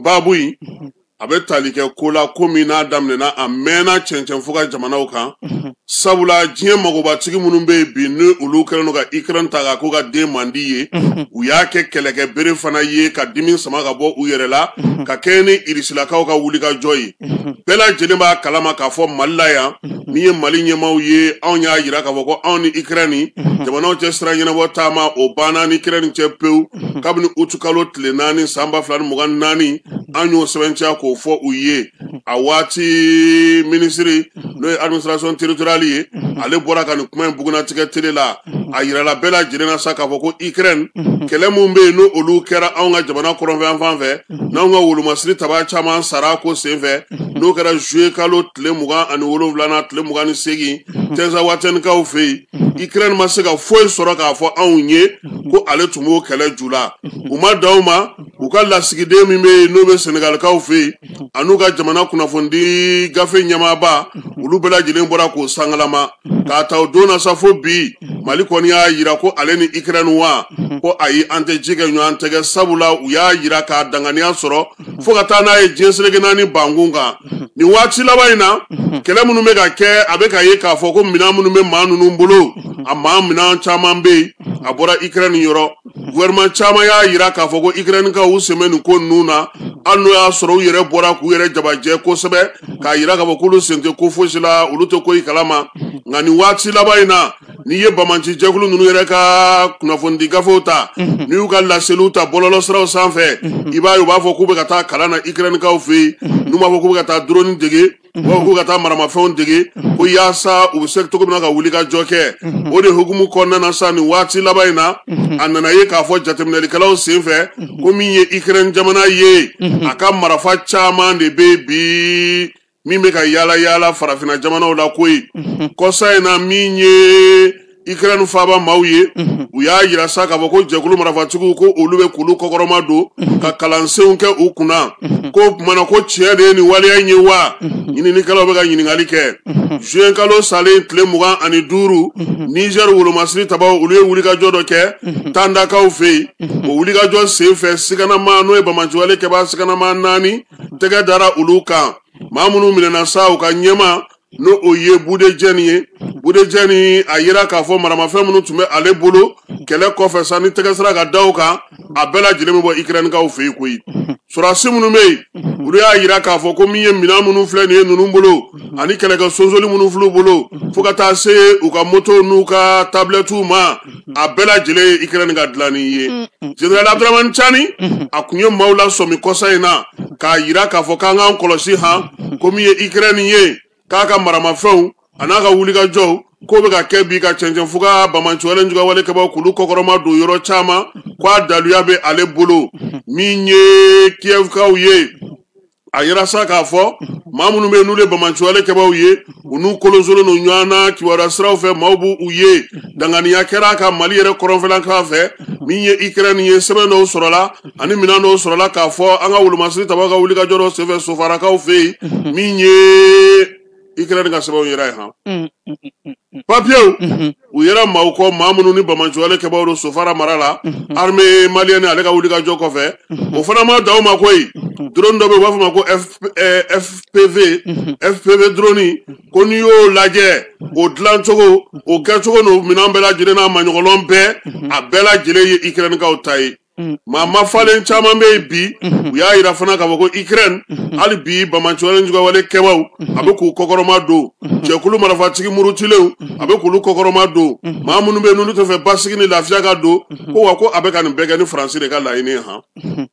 babu yi a bɛ tali kɛ ko la ko min n'a daminɛna a mɛnna cɛncɛn fo ka jamanaw kan sabula diɲɛ magobatigi minnu bɛ yen bi ni olu kɛlen don ka Ukraine ta k'a k'u ka den man di ye u y'a kɛ kɛlɛkɛ bere fana ye ka dimi sama ka bɔ u yɛrɛ la ka kɛ ni Irisilakaw ka wulikajɔ ye bɛɛ lajɛlen b'a kalama k'a fɔ Mali la yan min ye Mali ɲɛmaaw ye anw y'a yira k'a fɔ ko anw ni Ukraine jamanaw cɛ sira ɲɛnabɔ taama o banna ni Ukraine cɛ pewu kabini utu kalo tile 4 san 2024 an y'o sɛbɛntiya k'o fɔ u ye a waati minisiri n'o ye administration territoriale ye ale bɔra ka nin kuma in bugunatigɛ tele la a yirala bɛɛ lajɛlen na sa k'a fɔ ko Ukraine kɛlɛ mun bɛ yen n'o olu kɛra anw ka jamana kɔrɔnfɛ fan fɛ n'anw ka wolomasiri taba caman sara ko senfɛ n'o kɛra juillet kalo tile 27 na tile 28 Tenza Watenkaw fɛ yen Ukraine ma se ka foyi sɔrɔ k'a fɔ anw ye ko ale tun b'o kɛlɛ ju la u ma dan u ma u ka lasigiden min bɛ yen n'o bɛ Senegalikaw fɛ yen an'u ka jamana kunnafoni gafe ɲɛmaaba olu bɛɛ lajɛlen bɔra k'o sangalama k'a ta o don na sa fo bi Mali kɔni y'a yira ko ale ni Ukraine wa ko ayi an tɛ ji kɛ ɲɔgɔn tɛgɛ sabula u y'a yira k'a danganiya sɔrɔ fo ka taa n'a ye diɲɛ seleke naani bankun kan nin waati laban in na kɛlɛ minnu bɛ ka kɛ a bɛ ka ye k'a fɔ ko minɛn minnu bɛ maa ninnu bolo a maa minɛn caman bɛ yen a bɔra Ukraine yɔrɔ gouvernement caman y'a yira k'a fɔ ko Ukraine ka u sɛmɛ nin ko ninnu na hali n'o y'a sɔrɔ u yɛrɛ bɔra k'u yɛrɛ jabajɛ kosɛbɛ k'a yira k'a fɔ k'olu sen tɛ ko fosi la olu tɛ ko i kalama nka nin waati laban in na n'i ye Bamanci jɛkulu ninnu yɛrɛ ka kunnafoni gafew ta n'i y'u ka laseliw ta bɔlɔlɔ siraw sanfɛ i b'a ye u b'a fɔ k'u bɛ ka taa kalan na Ukrainekaw fɛ yen n'u b'a fɔ k'u bɛ ka taa drone dege u b'a fɔ k'u ka taa maramafɛnw dege ko yaasa u bɛ se cogo min na ka wulikajɔ kɛ o de hukumu kɔnɔna na sa nin waati laban in na a nana ye k'a fɔ jateminɛlikɛlaw senfɛ ko min ye Ukraine jamana ye a ka marafa caman de bɛ bi min bɛ ka yaala yaala farafinna jamanaw la koyi kɔsa in na min ye Ukraine faaba maaw ye u y'a yira sa k'a fɔ ko jɛkulu marafatigiw ko olu bɛ k'olu kɔkɔrɔma don ka kalansenw kɛ u kunna ko kumana ko tiɲɛ de ye nin waleya in ye wa ɲininikɛlaw bɛ ka ɲininkali kɛ juin kalo salen tile 25 Niger wolomasiri tabaw olu ye wulikajɔ dɔ kɛ Tandakaw fɛ yen o wulikajɔ senfɛ siganama n'o ye Bamanciwale kɛbaa siganama 4 tɛgɛ dara olu kan maa minnu minɛna sa u ka ɲɛma no o ye Budejɛni ye Budejɛni a yira k'a fɔ maramafɛn minnu tun bɛ ale bolo kɛlɛ kɔfɛ sa ni tɛgɛ sira ka da o kan a bɛɛ lajɛlen bɛ bɔ Ukrainekaw fɛ yen koyi surasi minnu bɛ yen olu y'a yira k'a fɔ ko min ye minɛn minnu filɛ nin ye ninnu bolo ani kɛlɛkɛ sonsoli minnu filɛ u bolo fo ka taa se u ka moto n'u ka tablɛtiw ma a bɛɛ lajɛlen ye Ukraine ka dilanni ye General Abdramane Tchani a kun ye maaw la sɔmi kɔsa in na k'a yira k'a fɔ k'an k'an kɔlɔsi han ko min ye Ukraine ye k'a ka maramafɛnw a n'a ka wulikajɔw k'o bɛ ka kɛ bi ka cɛncɛn fo ka Bamanciwale jugawale kɛbaaw k'olu kɔkɔrɔma don yɔrɔ caman k'a daluya bɛ ale bolo min ye Kiyɛvkaw ye a yira sa k'a fɔ maa minnu bɛ yen n'olu ye Bamanciwale kɛbaaw ye u n'u kolonsolen don ɲɔgɔn na kibaruya siraw fɛ maaw b'u ye danganiya kɛra a ka Mali yɛrɛ kɔrɔnfɛla fɛ min ye Ukraine ye sɛbɛn dɔw sɔrɔla ani minɛn dɔw sɔrɔla k'a fɔ an ka wolomasiri tabaw ka wulikajɔ dɔ senfɛ Sofarakaw fɛ yen min ye Ukraine ka sɛbɛnw yira ye han papiyew u yɛrɛ maaw kɔ maa minnu ni Bamanciwale kɛbaaw don Sofara mara la armée malienne ale ka wulikajɔ kɔfɛ o fana ma daw ma koyi drone dɔ bɛ u b'a fɔ ma ko FPV drone ko n'i y'o lajɛ o dilancogo o kɛcogo n'o minɛn bɛɛ lajɛlen n'a maɲɔgɔnlɔn bɛɛ a bɛɛ lajɛlen ye Ukrainekaw ta ye maa ma falen caman bɛ yen bi u y'a yira fana k'a fɔ ko Ukraine hali bi Bamanciwale jugawale kɛbaaw a bɛ k'u kɔkɔrɔma don jɛkulu marafatigi murutilenw a bɛ k'olu kɔkɔrɔma don maa minnu bɛ yen n'olu tɛ fɛ basigi ni lafiya ka don ko wa ko a bɛ ka nin bɛɛ kɛ ni Faransi de ka laɲini ye han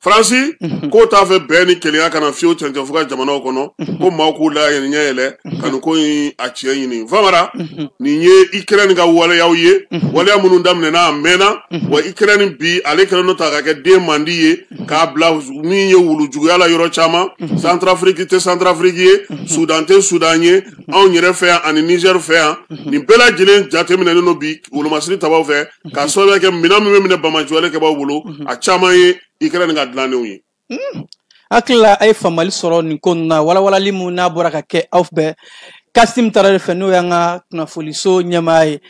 Faransi k'o t'a fɛ bɛn ni kelenya kana fiyewu cɛncɛn fo ka jamanaw kɔnɔ ko maaw k'u la ɲɛ yɛlɛ ka nin ko in a tiɲɛ ɲini famara nin ye Ukraine ka waleyaw ye waleya minnu daminɛna a mɛnna wa Ukraine bi ale kɛlen don ta ka kɛ den mandi ye k'a bila min ye wulujuguya la yɔrɔ caman Centrafrique tɛ Centrafrique ye Sudan tɛ Sudan ye anw yɛrɛ fɛ yan ani Niger fɛ yan nin bɛɛ lajɛlen jateminɛlen don bi wolomasiri tabaw fɛ k'a sababuya kɛ minɛn min bɛ minɛ Bamanciwale kɛbaaw bolo a caman ye Ukraine ka dilanenw ye hakilila a ye faamali sɔrɔ nin ko na walawalali mun n'a bɔra ka kɛ aw bɛɛ Kasim Tarawele fɛ n'o y'an ka kunnafoniso ɲɛmaa ye